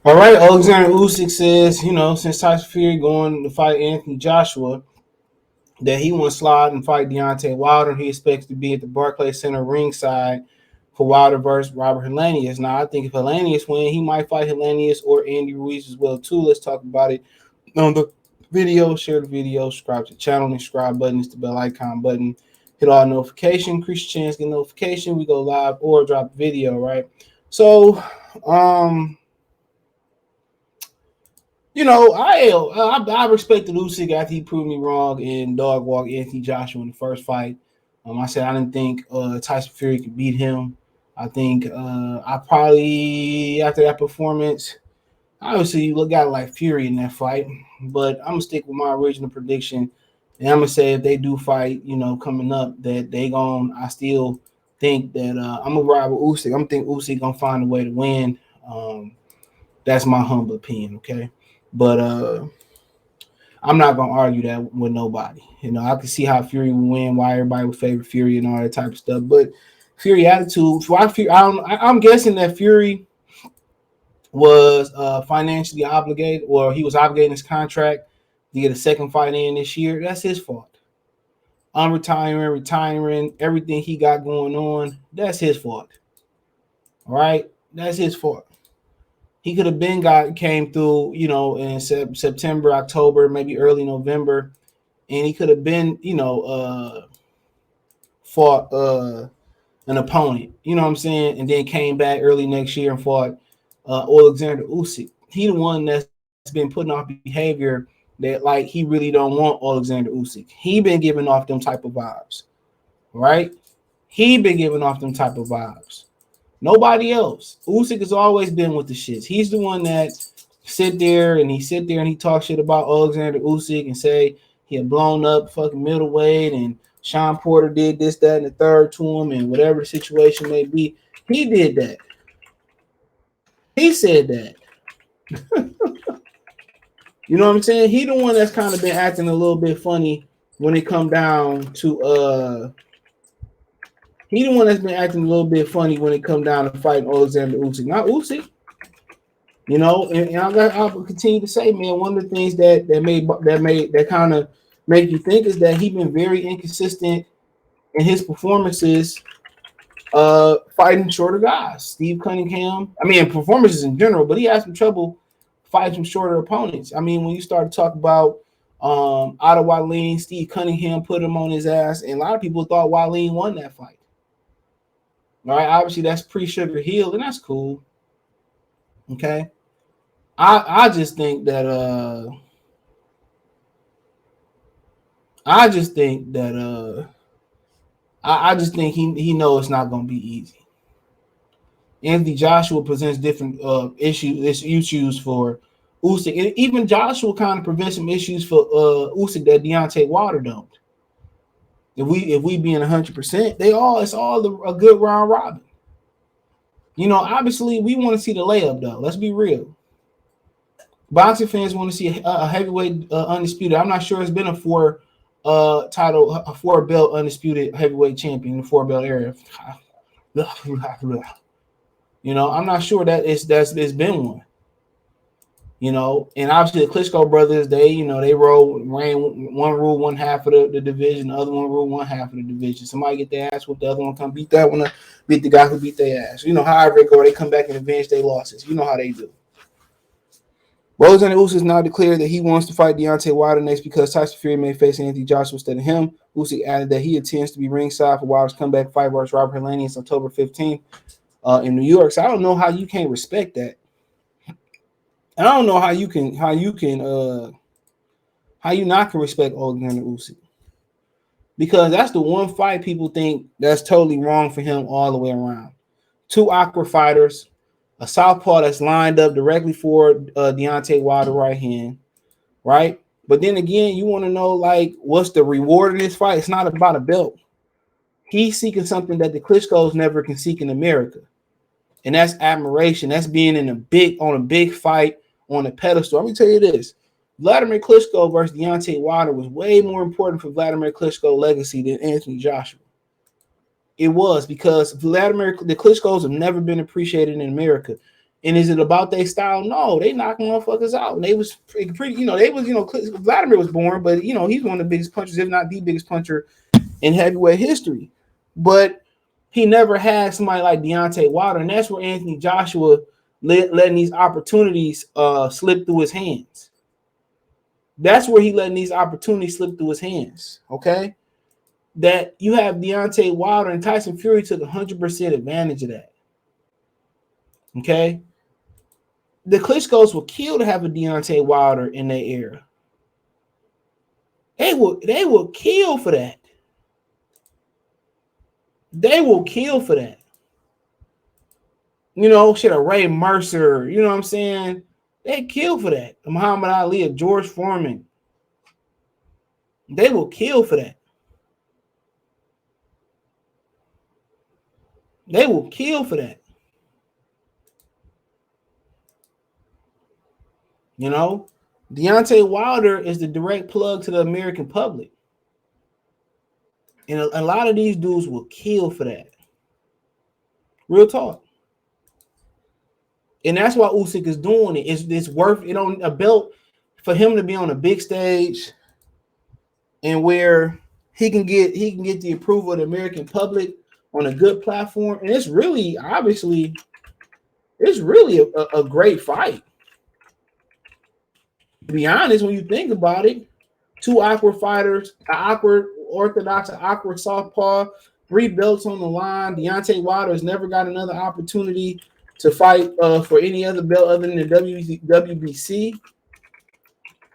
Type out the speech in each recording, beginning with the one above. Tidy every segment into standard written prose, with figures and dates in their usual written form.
All right, Alexander Usyk says, since Tyson Fury going to fight Anthony Joshua, that he wants to slide and fight Deontay Wilder. He expects to be at the Barclays Center ringside for Wilder versus Robert Helenius. Now, I think if Helenius wins, he might fight Helenius or Andy Ruiz as well, too. Let's talk about it on the video. Share the video, subscribe to the channel, and subscribe button is the bell icon button. Hit all notification, increase your chance, get notification. We go live or drop a video, right? So, I respected Usyk after he proved me wrong and dog walked Anthony Joshua in the first fight. I said I didn't think Tyson Fury could beat him. I think I probably after that performance, obviously you look at like Fury in that fight, but I'm gonna stick with my original prediction, and I'm gonna say if they do fight, coming up, that they gon' I still think that I'm gonna ride with Usyk. I'm think Usyk gonna find a way to win. That's my humble opinion, okay? But I'm not gonna argue that with nobody. I can see how Fury would win, why everybody would favor Fury and all that type of stuff. But Fury attitude, I'm guessing that Fury was financially obligated, or he was obligating his contract to get a second fight in this year. That's his fault. I'm retiring, everything he got going on. That's his fault. All right, that's his fault. He could have came through, in September, October, maybe early November, and he could have been, fought an opponent, you know what I'm saying, and then came back early next year and fought Oleksandr Usyk. He the one that's been putting off behavior that like he really don't want Oleksandr Usyk. He been giving off them type of vibes, right? He been giving off them type of vibes. Nobody else. Usyk has always been with the shits. He's the one that sit there and he talk shit about Oleksandr Usyk and say he had blown up fucking middleweight and Sean Porter did this, that, and the third to him and whatever the situation may be. He did that. He said that. You know what I'm saying? He the one that's kind of been acting a little bit funny when it come down to he the one that's been acting a little bit funny when it come down to fighting Oleksandr Usyk, not Usyk. And I'll continue to say, man, one of the things that kind of make you think is that he's been very inconsistent in his performances, fighting shorter guys. Steve Cunningham, performances in general, but he had some trouble fighting some shorter opponents. When you start to talk about Ottawa Lean, Steve Cunningham put him on his ass, and a lot of people thought Wallin won that fight. All right, obviously that's pre-Sugar Hill, and that's cool. Okay, I just think that I just think he knows it's not going to be easy. Anthony Joshua presents different issues for Usyk, and even Joshua kind of prevents some issues for Usyk that Deontay Wilder don't. If we being 100%, it's all a good round robin. Obviously we want to see the layup though. Let's be real. Boxing fans want to see a heavyweight undisputed. I'm not sure it's been a four belt undisputed heavyweight champion in the 4-belt era. I'm not sure that it's been one. And obviously the Klitschko brothers, they ran one rule one half of the division, the other one rule one half of the division. Somebody get their ass whooped, the other one come beat that one, beat the guy who beat their ass. However it go, they come back and avenge their losses. You know how they do. Alexander Usyk has now declared that he wants to fight Deontay Wilder next because Tyson Fury may face Anthony Joshua instead of him. Usyk added that he intends to be ringside for Wilder's comeback fight versus Robert Helenius October 15th in New York. So I don't know how you can't respect that. I don't know how you not can respect Alexander Usyk, because that's the one fight people think that's totally wrong for him all the way around. Two awkward fighters, a southpaw that's lined up directly for Deontay Wilder right hand, right? But then again, you want to know what's the reward of this fight? It's not about a belt. He's seeking something that the Klitschko's never can seek in America, and that's admiration. That's being on a big fight on a pedestal. Let me tell you this: Vladimir Klitschko versus Deontay Wilder was way more important for Vladimir Klitschko's legacy than Anthony Joshua. It was, because the Klitschko's have never been appreciated in America. And is it about their style? No, they knock motherfuckers out. And they was pretty, they was, Vladimir was born, but he's one of the biggest punchers, if not the biggest puncher in heavyweight history. But he never had somebody like Deontay Wilder, and that's where Anthony Joshua letting these opportunities slip through his hands. That's where he letting these opportunities slip through his hands. Okay, that you have Deontay Wilder and Tyson Fury took 100% advantage of that. Okay, the Klitschko's will kill to have a Deontay Wilder in their era. They will kill for that. They will kill for that. Shit, a Ray Mercer, you know what I'm saying? They kill for that. A Muhammad Ali, a George Foreman. They will kill for that. They will kill for that. Deontay Wilder is the direct plug to the American public. And a lot of these dudes will kill for that. Real talk. And that's why Usyk is doing it. It's worth it on a belt for him to be on a big stage and where he can get the approval of the American public on a good platform. And it's really, obviously, a great fight. To be honest, when you think about it, two awkward fighters, an awkward orthodox, an awkward southpaw, 3 belts on the line. Deontay Wilder has never got another opportunity to fight for any other belt other than the WBC.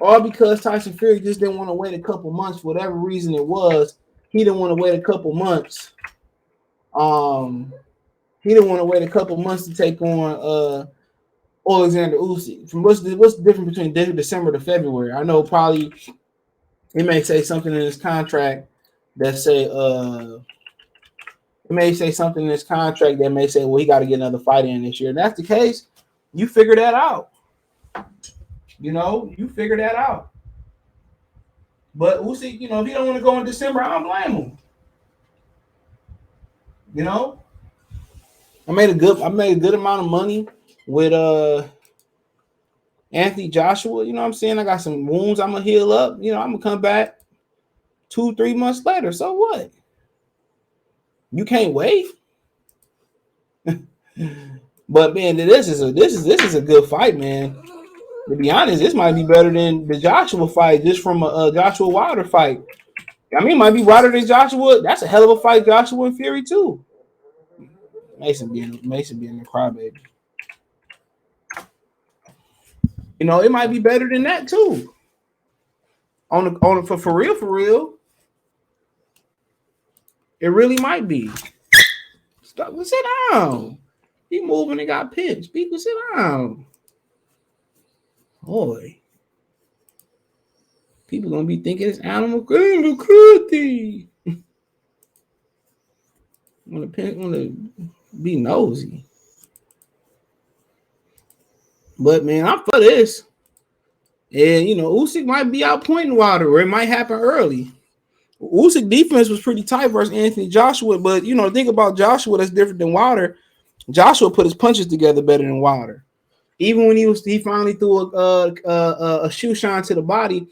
All because Tyson Fury just didn't want to wait a couple months for whatever reason it was. He didn't want to wait a couple months. He didn't want to wait a couple months to take on Oleksandr Usyk. From what's the difference between December to February? I know probably it may say something in his contract that say it may say something in his contract that may say, well, he got to get another fight in this year. And that's the case, you figure that out. You figure that out. But Usyk, if he don't want to go in December, I don't blame him. I made a good amount of money with Anthony Joshua. You know what I'm saying? I got some wounds I'm gonna heal up. I'm gonna come back 2-3 months later. So what? You can't wait. But man, this is a good fight, man. To be honest, this might be better than the Joshua fight, just from a Joshua Wilder fight. I mean, it might be wider than Joshua. That's a hell of a fight, Joshua and Fury too. Mason being the crybaby. It might be better than that too. For real. It really might be. Sit down. He moving and got pinched. People, sit down. Boy. People gonna be thinking it's animal cruelty. Want to be nosy. But man, I'm for this. And Usyk might be outpointing Wilder, or it might happen early. Usyk defense was pretty tight versus Anthony Joshua, but think about Joshua, that's different than Wilder. Joshua put his punches together better than Wilder. Even when he finally threw a shoe shine to the body,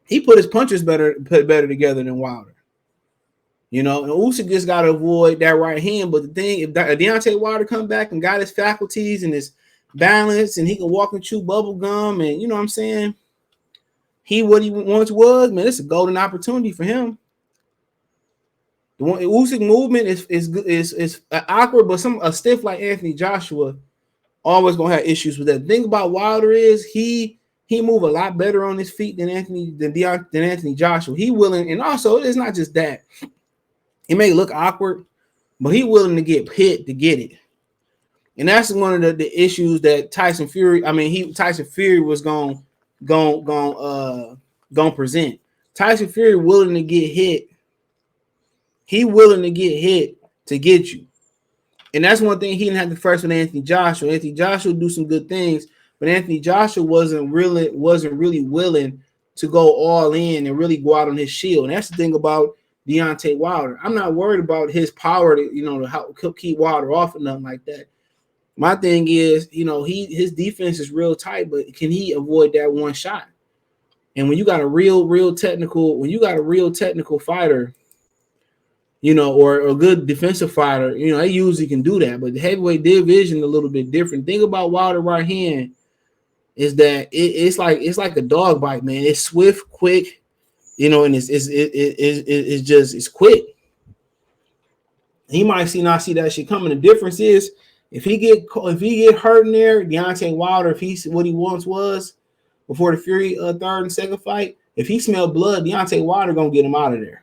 he put his punches better together than Wilder. And Usyk just got to avoid that right hand. But the thing, if Deontay Wilder come back and got his faculties and his balance, and he can walk and chew bubble gum, and what I'm saying, what he once was, man, it's a golden opportunity for him. The Usyk movement is awkward, but a stiff like Anthony Joshua always gonna have issues with that. The thing about Wilder is he move a lot better on his feet than Anthony Joshua. He willing, and also it's not just that. It may look awkward, but he willing to get hit to get it. And that's one of the issues that Tyson Fury was going present. Tyson Fury willing to get hit. He willing to get hit to get you. And that's one thing he didn't have the first with Anthony Joshua. Anthony Joshua do some good things, but Anthony Joshua wasn't really willing to go all in and really go out on his shield. And that's the thing about Deontay Wilder. I'm not worried about his power to keep Wilder off or nothing like that. My thing is, his defense is real tight, but can he avoid that one shot? And when you got a real technical fighter, or a good defensive fighter, they usually can do that. But the heavyweight division a little bit different. Thing about Wilder right hand is that it's like a dog bite, man. It's swift, quick, and it's quick. He might not see that shit coming. The difference is if he get hurt in there, Deontay Wilder, if he's what he once was before the Fury third and second fight, if he smelled blood, Deontay Wilder gonna get him out of there.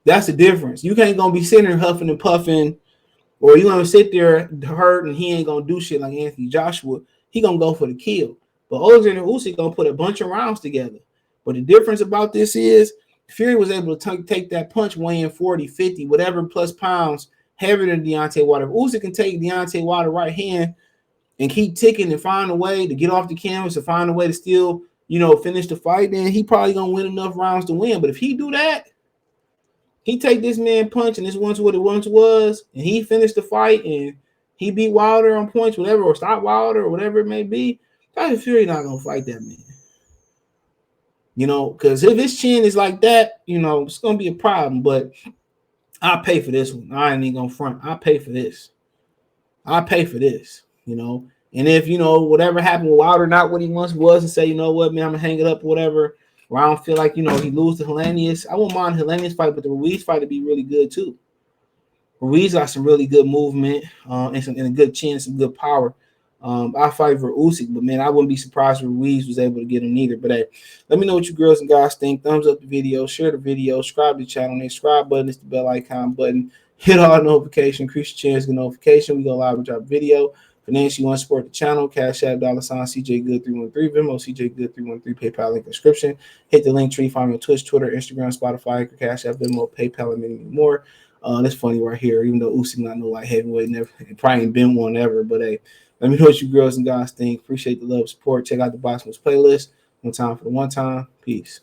That's the difference. You can't gonna be sitting there huffing and puffing, or you gonna sit there hurt and he ain't gonna do shit like Anthony Joshua. He gonna go for the kill. But Oleksandr Usyk gonna put a bunch of rounds together. But the difference about this is Fury was able to take that punch weighing 40, 50, whatever plus pounds heavier than Deontay Wilder. If Usyk can take Deontay Wilder right hand and keep ticking and find a way to get off the canvas and find a way to still, finish the fight, then he probably gonna win enough rounds to win. But if he do that, he take this man punch and this once what it once was, and he finished the fight and he beat Wilder on points, whatever, or stop Wilder or whatever it may be, Tyson Fury not gonna fight that man. Because if his chin is like that, it's gonna be a problem. But I'll pay for this one. I ain't even gonna front. I'll pay for this. And if whatever happened with Wilder, not what he once was, and say, you know what, man, I'm gonna hang it up or whatever. Or I don't feel like he lose to Helenius. I won't mind Helenius fight, but the Ruiz fight would be really good too. Ruiz got some really good movement and a good chin, some good power. I fight for Usyk, but man, I wouldn't be surprised if Ruiz was able to get him either. But hey, let me know what you girls and guys think. Thumbs up the video, share the video, subscribe to the channel. The subscribe button is the bell icon button. Hit all notifications, increase your chance to get notification. We go live with our video. Financially, you want to support the channel, Cash App, $ CJ Good 313, Venmo, CJ Good 313, PayPal link in the description. Hit the link tree, find me on Twitch, Twitter, Instagram, Spotify, Cash App, Venmo, PayPal, and many more. That's funny right here, even though Usyk not no light heavyweight, never probably ain't been one ever. But hey, let me know what you girls and guys think. Appreciate the love, support. Check out the Boxman's playlist. One time for the one time. Peace.